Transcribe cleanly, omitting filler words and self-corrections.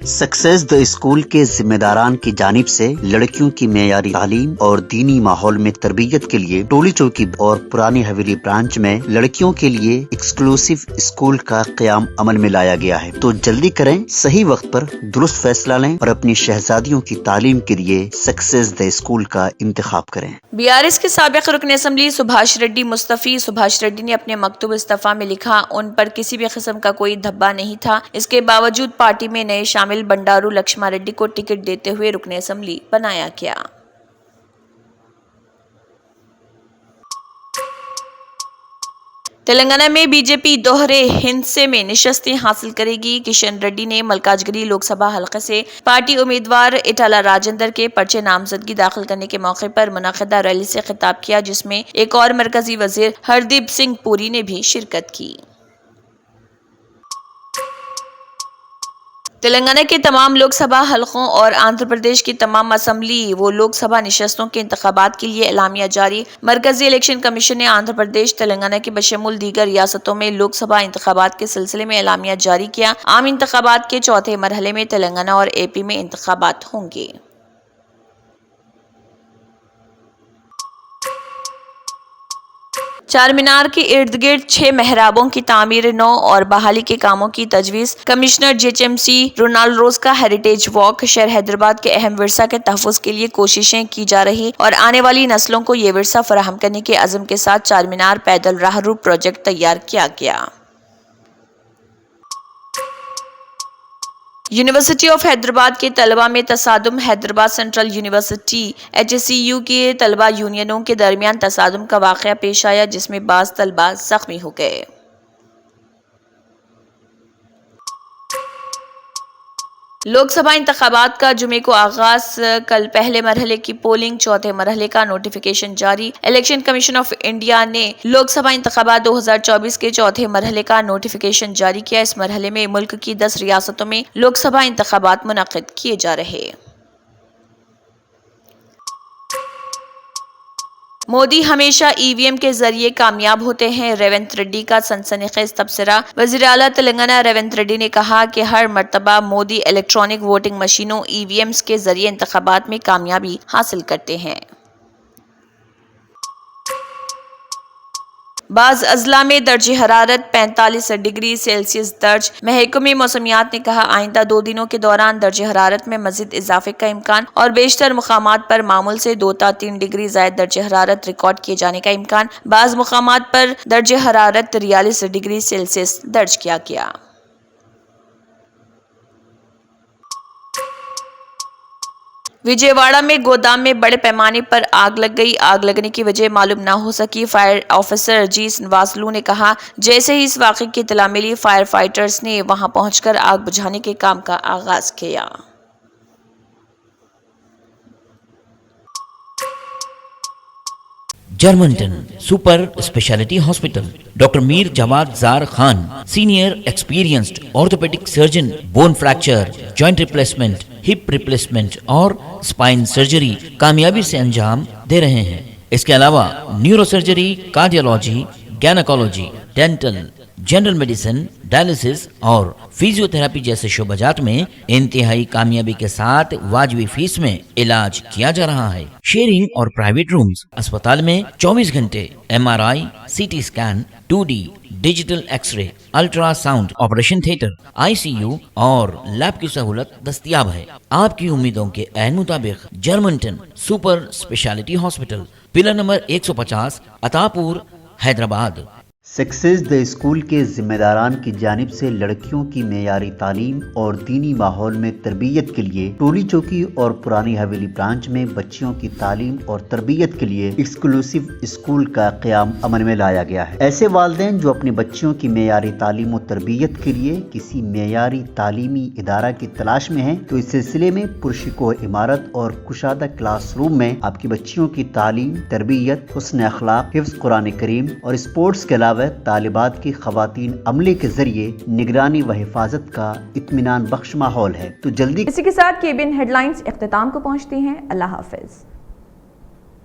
Success the school के जिम्मेदारान की जानिब से लड़कियों की मेयारी तालीम और दीनी माहौल में तरबियत के लिए टोली चौकी और पुरानी हवेली ब्रांच में लड़कियों के लिए एक्सक्लूसिव स्कूल का क़याम अमल में लाया गया है। तो जल्दी करें, सही वक्त पर दुरुस्त फैसला लें और अपनी शहजादियों की तालीम के लिए सक्सेस द स्कूल का इंतखाब करें। बीआरएस के साबिक़ रुकन असम्बली सुभाष रेड्डी मुस्तफ़ी सुभाष रेड्डी ने अपने मकतूब इस्तीफ़ा में लिखा, उन पर किसी भी किस्म का कोई धब्बा नहीं था। इसके बावजूद पार्टी में नए शामिल बंडारू लक्ष्मा रेड्डी को टिकट देते हुए रुकन असम्बली बनाया गया। तेलंगाना में बीजेपी दोहरे हिंसे में निशस्तें हासिल करेगी। किशन रेड्डी ने मलकाजगिरी लोकसभा हलके से पार्टी उम्मीदवार इटाला राजेंद्र के पर्चे नामजदगी दाखिल करने के मौके पर मुनाकिदा रैली से खिताब किया, जिसमें एक और मरकजी वजीर हरदीप सिंह पुरी ने भी शिरकत की। तेलंगाना के तमाम लोकसभा हलकों और आंध्र प्रदेश की तमाम असम्बली व लोकसभा निशस्तों के इंतखाबात के लिए एलामिया जारी। मरकजी इलेक्शन कमीशन ने आंध्र प्रदेश तेलंगाना के बशमूल दीगर रियासतों में लोकसभा इंतखाबात के सिलसिले में एलामिया जारी किया। आम इंतखाबात के चौथे मरहले में तेलंगाना और एपी में इंतखाबात होंगे। चार मीनार के इर्द गिर्द 6 मेहराबों की तामीर 9 और बहाली के कामों की तजवीज़। कमिश्नर जीएचएमसी रोनाल्ड रोज का हेरिटेज वॉक। शहर हैदराबाद के अहम विरसा के तहफ़्फ़ुज़ के लिए कोशिशें की जा रही और आने वाली नस्लों को ये विरसा फराहम करने के अज़्म के साथ चार मीनार पैदल राहरू प्रोजेक्ट तैयार किया गया। यूनिवर्सिटी ऑफ हैदराबाद के तलबा में तसादुम। हैदराबाद सेंट्रल यूनिवर्सिटी HSCU के तलबा यूनियनों के दरमियान तसादुम का वाक़या पेश आया, जिसमें बाज़ तलबा ज़ख्मी हो गए। लोकसभा इंतखाबात का जुमे को आगाज। कल पहले मरहले की पोलिंग, चौथे मरहले का नोटिफिकेशन जारी। इलेक्शन कमीशन ऑफ इंडिया ने लोकसभा इंतखाबात 2024 के चौथे मरहले का नोटिफिकेशन जारी किया। इस मरहले में मुल्क की 10 रियासतों में लोकसभा इंतखाबात मुनक्किद किए जा रहे। मोदी हमेशा ईवीएम के जरिए कामयाब होते हैं। रेवंत रेड्डी का सनसनीखेज तबसरा। वज़ीर आला तेलंगाना रेवंत रेड्डी ने कहा कि हर मर्तबा मोदी इलेक्ट्रॉनिक वोटिंग मशीनों ईवीएम्स के जरिए इंतखाबात में कामयाबी हासिल करते हैं। बाज़ अजला में दर्जे हरारत 45 डिग्री सेल्सियस दर्ज। महकमे मौसमियात ने कहा, आइंदा 2 दिनों के दौरान दर्जे हरारत में मजीद इजाफे का इम्कान और बेशतर मुकामात पर मामूल से 2 ta 3 डिग्री ज़ायद दर्जे हरारत रिकॉर्ड किए जाने का इम्कान। बाज़ मुकामात पर दर्जे हरारत 43 डिग्री सेल्सियस दर्ज किया गया। विजयवाड़ा में गोदाम में बड़े पैमाने पर आग लग गई। आग लगने की वजह मालूम न हो सकी। फायर ऑफिसर जी श्रीनिवासलू ने कहा, जैसे ही इस वाक़े की इत्तला मिली, फायर फाइटर्स ने वहां पहुंचकर आग बुझाने के काम का आगाज किया। Germanton super speciality hospital. Doctor Mir Jawad Jar Khan, senior experienced orthopaedic surgeon, bone fracture, joint replacement, hip replacement और स्पाइन सर्जरी कामयाबी से अंजाम दे रहे हैं। इसके अलावा neuro surgery, cardiology, gynaecology, dental, general medicine, dialysis और फिजियोथेरेपी जैसे शोबाजात में इंतहाई कामयाबी के साथ वाजिबी फीस में इलाज किया जा रहा है। शेयरिंग और प्राइवेट रूम्स। अस्पताल में 24 घंटे MRI, CT scan, 2D digital x-ray, ultrasound, operation theatre, ICU और लैब की सहूलत दस्तयाब है। आपकी उम्मीदों के ऐन मुताबिक Germanton super speciality hospital, pillar number 150, Attapur, Hyderabad. Success the school के जिम्मेदारान की जानिब से लड़कियों की मेयारी तालीम और दीनी माहौल में तरबियत के लिए टोली चौकी और पुरानी हवेली ब्रांच में बच्चियों की तालीम और तरबियत के लिए एक्सक्लूसिव स्कूल का क़याम अमल में लाया गया है। ऐसे वालिदैन जो अपने बच्चियों की मेयारी तालीम और तरबियत के लिए किसी मेयारी तालीमी इदारा की तलाश में हैं, तो इस सिलसिले में पुरशिकोह इमारत और कुशादा क्लास रूम में आपकी बच्चियों की तालीम, तरबियत, हुस्न अखलाक, हिफ्ज़ कुरान करीम और स्पोर्ट्स के अलावा तालिबात की खवातीन अमले के जरिए निगरानी व हिफाजत का इत्मीनान बख्श माहौल है। तो जल्दी। इसी के साथ केबिन हेडलाइंस इख्तिताम को पहुंचती हैं। अल्लाह हाफिज।